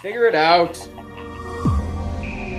Figure it out.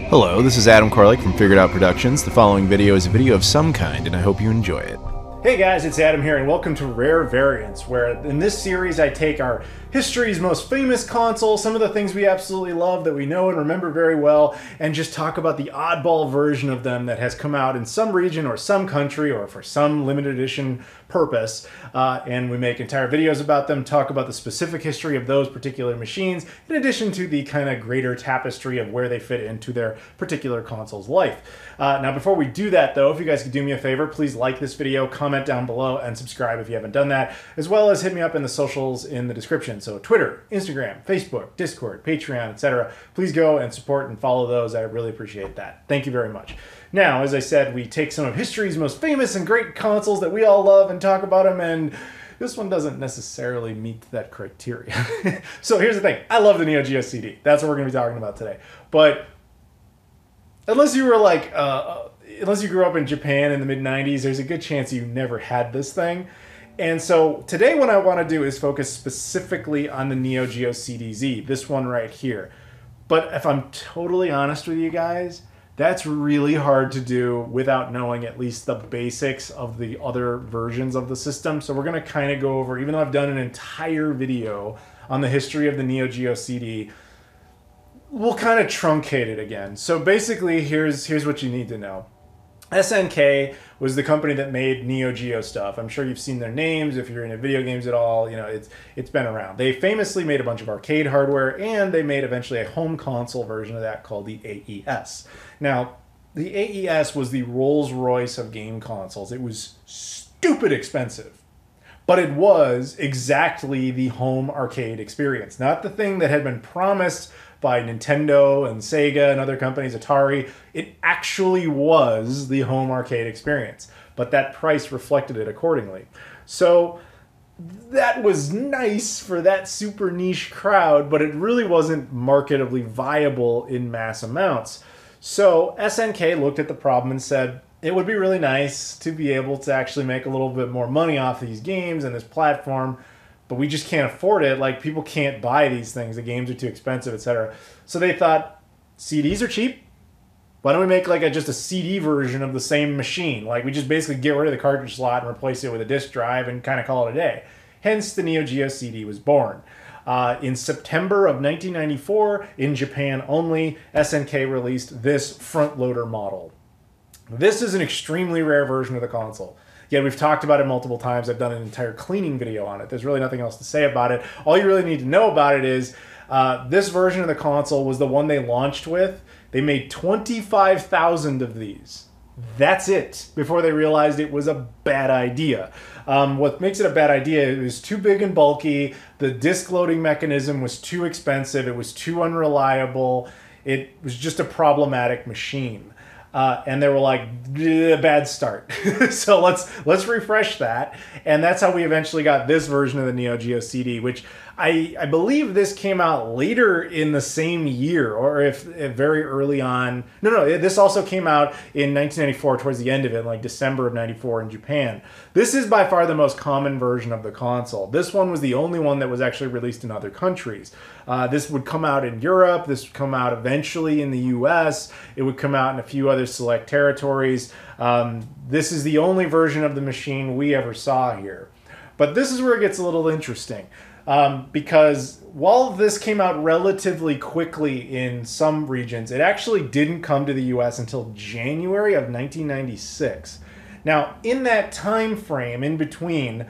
Hello, this is Adam Koralik from Figured Out Productions. The following video is a video of some kind, and I hope you enjoy it. Hey guys, it's Adam here, and welcome to Rare Variants, where in this series I take our history's most famous consoles, some of the things we absolutely love that we know and remember very well, and just talk about the oddball version of them that has come out in some region or some country or for some limited edition purpose. And we make entire videos about them, talk about the specific history of those particular machines, in addition to the kind of greater tapestry of where they fit into their particular console's life. Now, before we do that, though, if you guys could do me a favor, please like this video, comment down below, and subscribe if you haven't done that, as well as hit me up in the socials in the description. So Twitter, Instagram, Facebook, Discord, Patreon, etc. Please go and support and follow those. I really appreciate that. Thank you very much. Now, as I said, we take some of history's most famous and great consoles that we all love and talk about them, and this one doesn't necessarily meet that criteria. So here's the thing. I love the Neo Geo CD. That's what we're going to be talking about today. But unless you were like, unless you grew up in Japan in the mid-90s, there's a good chance you never had this thing. And so today what I want to do is focus specifically on the Neo Geo CDZ, this one right here. But if I'm totally honest with you guys, that's really hard to do without knowing at least the basics of the other versions of the system. So we're going to kind of go over, even though I've done an entire video on the history of the Neo Geo CD, we'll kind of truncate it again. So basically, here's what you need to know. SNK was the company that made Neo Geo stuff. I'm sure you've seen their names if you're into video games at all. You know, it's been around. They famously made a bunch of arcade hardware, and they made eventually a home console version of that called the AES. Now, the AES was the Rolls-Royce of game consoles. It was stupid expensive, but it was exactly the home arcade experience, not the thing that had been promised by Nintendo and Sega and other companies, Atari. It actually was the home arcade experience, but that price reflected it accordingly. So that was nice for that super niche crowd, but it really wasn't marketably viable in mass amounts. So SNK looked at the problem and said, it would be really nice to be able to actually make a little bit more money off these games and this platform, but we just can't afford it. Like, people can't buy these things. The games are too expensive, etc. So they thought, CDs are cheap. Why don't we make like just a CD version of the same machine? Like, we just basically get rid of the cartridge slot and replace it with a disk drive and kind of call it a day. Hence, the Neo Geo CD was born. In September of 1994, in Japan only, SNK released this front loader model. This is an extremely rare version of the console. Yeah, we've talked about it multiple times. I've done an entire cleaning video on it. There's really nothing else to say about it. All you really need to know about it is this version of the console was the one they launched with. They made 25,000 of these. That's it, before they realized it was a bad idea. What makes it a bad idea, it was too big and bulky. The disk loading mechanism was too expensive. It was too unreliable. It was just a problematic machine. And they were like, bad start. So let's refresh that. And that's how we eventually got this version of the Neo Geo CD, which I believe this came out later in the same year, or if very early on. No, this also came out in 1994, towards the end of it, like December of 94 in Japan. This is by far the most common version of the console. This one was the only one that was actually released in other countries. This would come out in Europe. This would come out eventually in the US. It would come out in a few other select territories. This is the only version of the machine we ever saw here. But this is where it gets a little interesting. Because while this came out relatively quickly in some regions, it actually didn't come to the US until January of 1996. Now, in that time frame in between,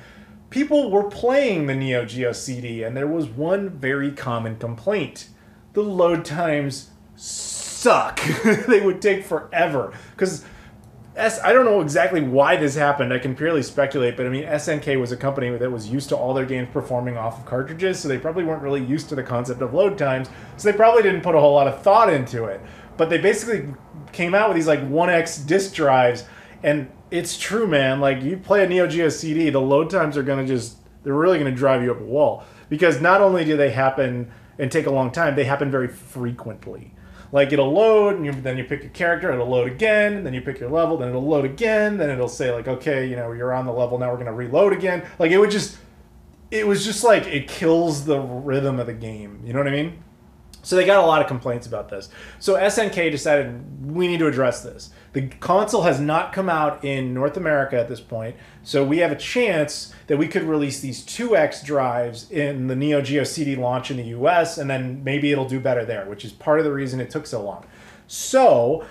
people were playing the Neo Geo CD, and there was one very common complaint. The load times suck. They would take forever. Because I don't know exactly why this happened. I can purely speculate, but I mean, SNK was a company that was used to all their games performing off of cartridges, so they probably weren't really used to the concept of load times, so they probably didn't put a whole lot of thought into it. But they basically came out with these like 1X disc drives, and it's true, man. Like, you play a Neo Geo CD, the load times are they're really gonna drive you up a wall. Because not only do they happen and take a long time, they happen very frequently. Like, it'll load, and then you pick your character, it'll load again, then you pick your level, then it'll load again, then it'll say, like, okay, you know, you're on the level, now we're going to reload again. Like, it was just like, it kills the rhythm of the game. You know what I mean? So they got a lot of complaints about this. So SNK decided we need to address this. The console has not come out in North America at this point, so we have a chance that we could release these 2X drives in the Neo Geo CD launch in the US, and then maybe it'll do better there, which is part of the reason it took so long. So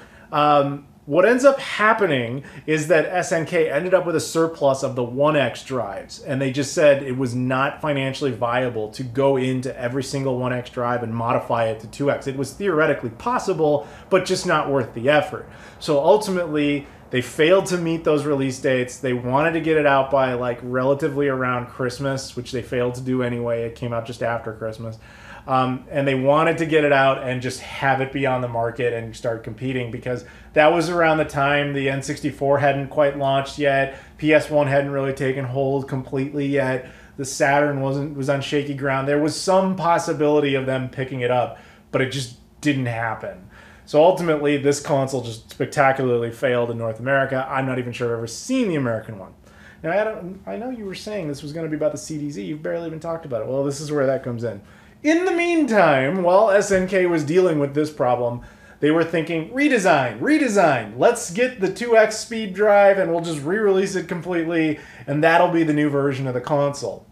what ends up happening is that SNK ended up with a surplus of the 1X drives, and they just said it was not financially viable to go into every single 1X drive and modify it to 2X. It was theoretically possible, but just not worth the effort. So ultimately, they failed to meet those release dates. They wanted to get it out by like relatively around Christmas, which they failed to do anyway. It came out just after Christmas. And they wanted to get it out and just have it be on the market and start competing, because that was around the time the N64 hadn't quite launched yet. PS1 hadn't really taken hold completely yet. The Saturn was on shaky ground. There was some possibility of them picking it up, but it just didn't happen. So ultimately, this console just spectacularly failed in North America. I'm not even sure I've ever seen the American one. Now, Adam, I know you were saying this was going to be about the CDZ. You've barely even talked about it. Well, this is where that comes in. In the meantime, while SNK was dealing with this problem, they were thinking, redesign. Let's get the 2X speed drive and we'll just re-release it completely, and that'll be the new version of the console.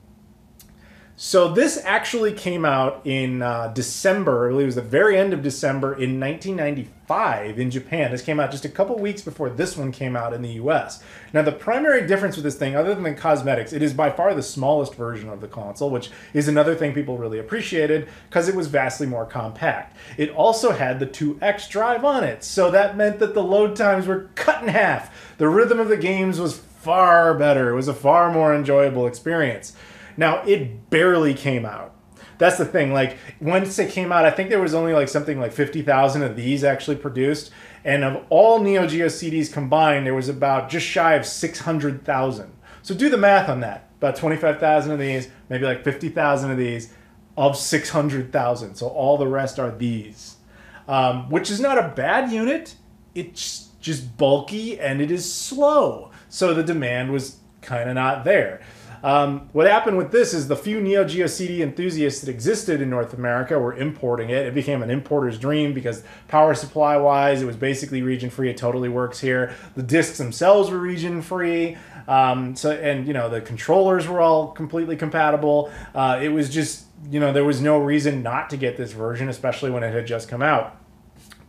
So this actually came out in December, I believe it was the very end of December in 1995 in Japan. This came out just a couple weeks before this one came out in the US. Now the primary difference with this thing, other than the cosmetics, it is by far the smallest version of the console, which is another thing people really appreciated because it was vastly more compact. It also had the 2X drive on it, so that meant that the load times were cut in half. The rhythm of the games was far better. It was a far more enjoyable experience. Now, it barely came out. That's the thing. Like, once it came out, I think there was only like something like 50,000 of these actually produced. And of all Neo Geo CDs combined, there was about just shy of 600,000. So do the math on that. About 25,000 of these, maybe like 50,000 of these of 600,000. So all the rest are these, which is not a bad unit. It's just bulky and it is slow. So the demand was kind of not there. What happened with this is the few Neo Geo CD enthusiasts that existed in North America were importing it. It became an importer's dream because power supply wise, it was basically region free. It totally works here. The discs themselves were region free. And you know, the controllers were all completely compatible. It was just, you know, there was no reason not to get this version, especially when it had just come out.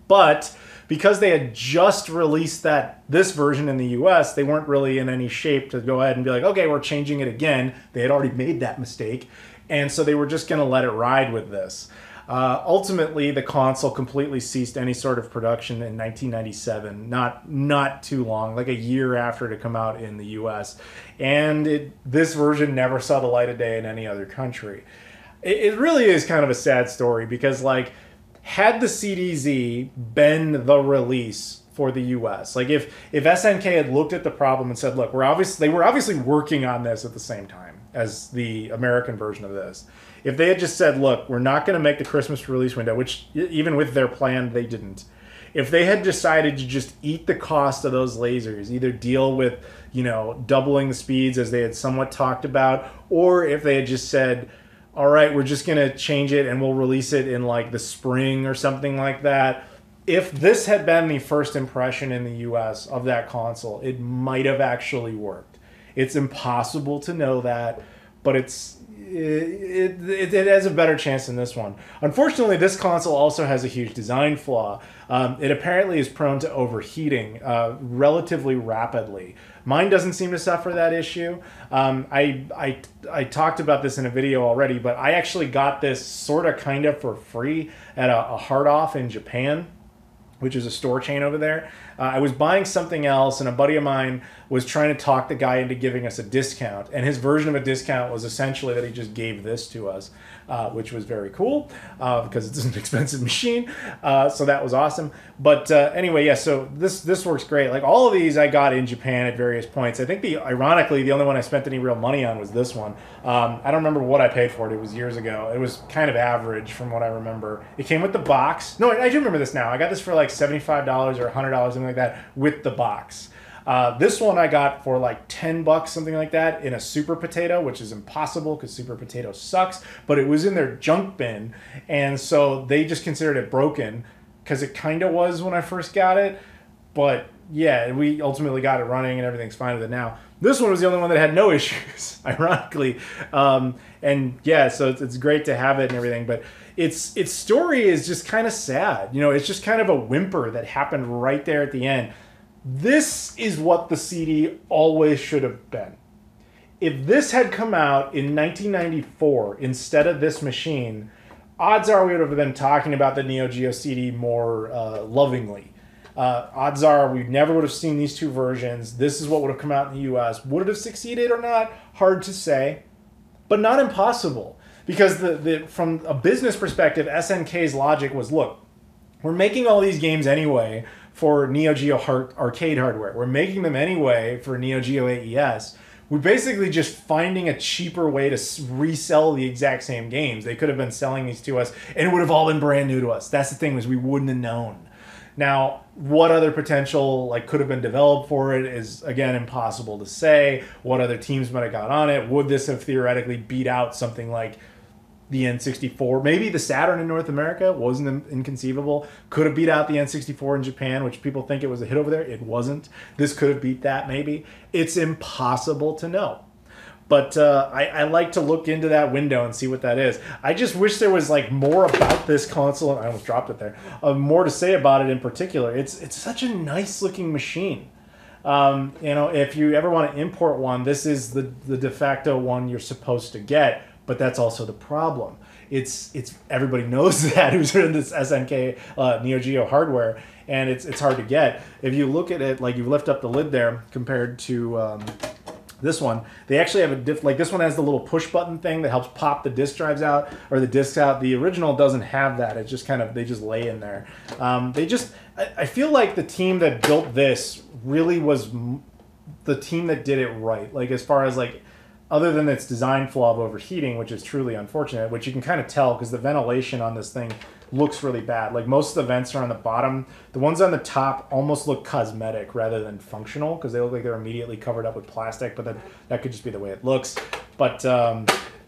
But because they had just released this version in the US, they weren't really in any shape to go ahead and be like, okay, we're changing it again. They had already made that mistake. And so they were just going to let it ride with this. Ultimately, the console completely ceased any sort of production in 1997, not too long, like a year after it had come out in the US. And this version never saw the light of day in any other country. It really is kind of a sad story because, like, had the CDZ been the release for the US, like if SNK had looked at the problem and said, look, they were obviously working on this at the same time as the American version of this. If they had just said, look, we're not going to make the Christmas release window, which even with their plan, they didn't. If they had decided to just eat the cost of those lasers, either deal with, you know, doubling the speeds as they had somewhat talked about, or if they had just said, all right, we're just going to change it and we'll release it in like the spring or something like that. If this had been the first impression in the US of that console, it might have actually worked. It's impossible to know that, but it has a better chance than this one. Unfortunately, this console also has a huge design flaw. It apparently is prone to overheating relatively rapidly. Mine doesn't seem to suffer that issue. I talked about this in a video already, but I actually got this sort of kind of for free at a Hard Off in Japan, which is a store chain over there. I was buying something else, and a buddy of mine was trying to talk the guy into giving us a discount. And his version of a discount was essentially that he just gave this to us, which was very cool because it's an expensive machine. So that was awesome. But anyway, yeah, so this works great. Like all of these I got in Japan at various points. I think ironically, the only one I spent any real money on was this one. I don't remember what I paid for it. It was years ago. It was kind of average from what I remember. It came with the box. No, I do remember this now. I got this for like $75 or $100, something like that, with the box. This one I got for like 10 bucks, something like that, in a Super Potato, which is impossible because Super Potato sucks, but it was in their junk bin, and so they just considered it broken because it kind of was when I first got it. But yeah, we ultimately got it running and everything's fine with it now. This one was the only one that had no issues, ironically. And yeah, so it's great to have it and everything, but its story is just kind of sad. You know, it's just kind of a whimper that happened right there at the end. This is what the CD always should have been. If this had come out in 1994 instead of this machine, odds are we would have been talking about the Neo Geo CD more lovingly. Odds are we never would have seen these two versions. This is what would have come out in the US. Would it have succeeded or not? Hard to say, but not impossible. Because from a business perspective, SNK's logic was, look, we're making all these games anyway for Neo Geo arcade hardware. We're making them anyway for Neo Geo AES. We're basically just finding a cheaper way to resell the exact same games. They could have been selling these to us, and it would have all been brand new to us. That's the thing, was we wouldn't have known. Now, what other potential could have been developed for it is, again, impossible to say. What other teams might have got on it? Would this have theoretically beat out something like the N64? Maybe the Saturn in North America wasn't inconceivable. Could have beat out the N64 in Japan, which people think it was a hit over there. It wasn't. This could have beat that, maybe. It's impossible to know. But I like to look into that window and see what that is. I just wish there was more about this console. I almost dropped it there. More to say about it in particular. It's such a nice looking machine. If you ever want to import one, this is the de facto one you're supposed to get. But that's also the problem. It's everybody knows that who's in this SNK Neo Geo hardware, and it's hard to get. If you look at it, you lift up the lid there compared to this one, they actually have a this one has the little push button thing that helps pop the disc drives out or the discs out. The original doesn't have that. It's just they just lay in there. I feel like the team that built this really was the team that did it right. As far as other than its design flaw of overheating, which is truly unfortunate, which you can kind of tell because the ventilation on this thing looks really bad. Most of the vents are on the bottom. The ones on the top almost look cosmetic rather than functional because they look like they're immediately covered up with plastic, but that could just be the way it looks. But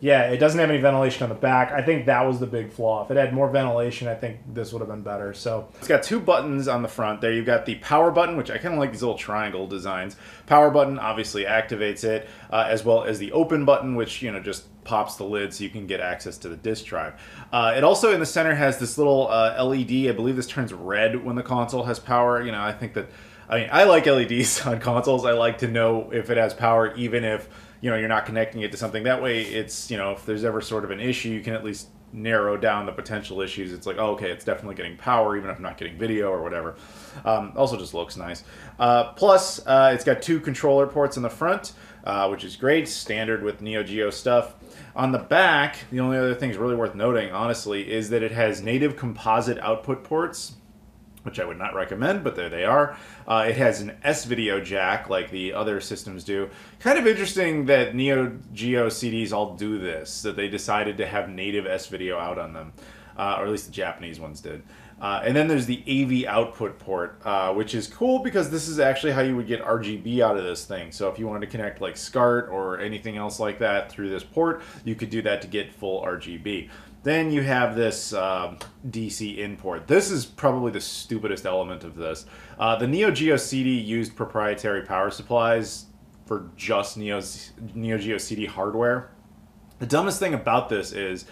yeah, it doesn't have any ventilation on the back. I think that was the big flaw. If it had more ventilation, I think this would have been better. So it's got two buttons on the front there. You've got the power button, which I kind of like these little triangle designs. Power button obviously activates it, as well as the open button, which just pops the lid so you can get access to the disk drive. It also in the center has this little LED. I believe this turns red when the console has power. I think that, I like LEDs on consoles. I like to know if it has power, even if you're not connecting it to something. That way, it's if there's ever sort of an issue, you can at least narrow down the potential issues. It's like, oh, okay, it's definitely getting power, even if I'm not getting video or whatever. Also, just looks nice. Plus, it's got two controller ports in the front, which is great, standard with Neo Geo stuff. On the back, the only other thing is really worth noting, honestly, is that it has native composite output ports, which I would not recommend, but there they are. It has an S-video jack like the other systems do. Kind of interesting that Neo Geo CDs all do this, that they decided to have native S-video out on them, or at least the Japanese ones did. And then there's the AV output port, which is cool because this is actually how you would get RGB out of this thing. So if you wanted to connect SCART or anything else like that through this port, you could do that to get full RGB. Then you have this DC in port. This is probably the stupidest element of this. The Neo Geo CD used proprietary power supplies for just Neo Geo CD hardware. The dumbest thing about this is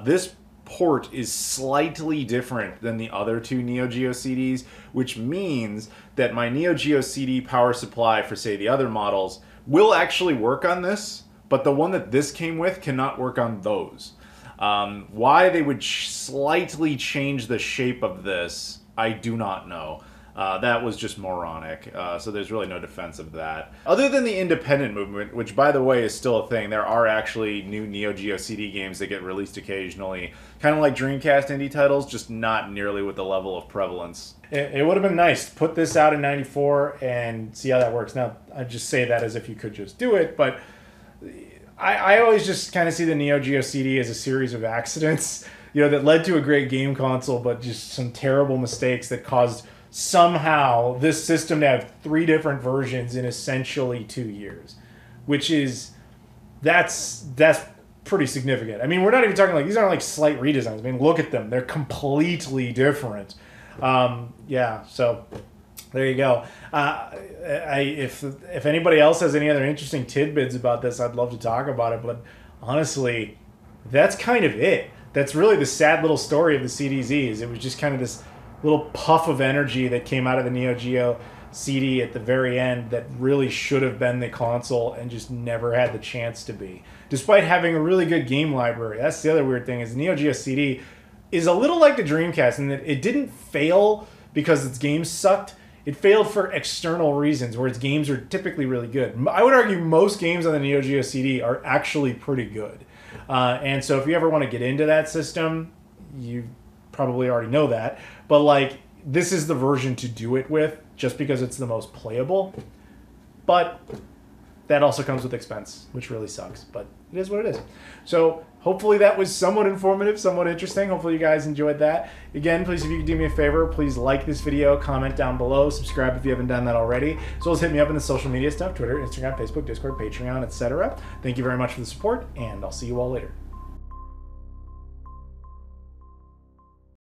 this port is slightly different than the other two Neo Geo CDs, which means that my Neo Geo CD power supply for, say, the other models will actually work on this, but the one that this came with cannot work on those. Why they would slightly change the shape of this, I do not know. That was just moronic, so there's really no defense of that. Other than the independent movement, which by the way is still a thing, there are actually new Neo Geo CD games that get released occasionally, kind of like Dreamcast indie titles, just not nearly with the level of prevalence. It would have been nice to put this out in '94 and see how that works. Now, I just say that as if you could just do it, but I always just kind of see the Neo Geo CD as a series of accidents, that led to a great game console, but just some terrible mistakes that caused somehow this system to have 3 different versions in essentially 2 years, which is that's pretty significant. I mean, we're not even talking like these aren't like slight redesigns. I mean, look at them; they're completely different. Yeah, so there you go. If anybody else has any other interesting tidbits about this, I'd love to talk about it. But honestly, that's kind of it. That's really the sad little story of the CDZs. It was just kind of this little puff of energy that came out of the Neo Geo CD at the very end that really should have been the console and just never had the chance to be, despite having a really good game library. That's the other weird thing, is the Neo Geo CD is a little like the Dreamcast in that it didn't fail because its games sucked. It failed for external reasons, where its games are typically really good. I would argue most games on the Neo Geo CD are actually pretty good. And so if you ever want to get into that system, you probably already know that. But like, this is the version to do it with, just because it's the most playable. But that also comes with expense, which really sucks. But it is what it is. So hopefully that was somewhat informative, somewhat interesting. Hopefully you guys enjoyed that. Again, please, if you could do me a favor, please like this video, comment down below, subscribe if you haven't done that already, as well as hit me up in the social media stuff, Twitter, Instagram, Facebook, Discord, Patreon, etc. Thank you very much for the support, and I'll see you all later.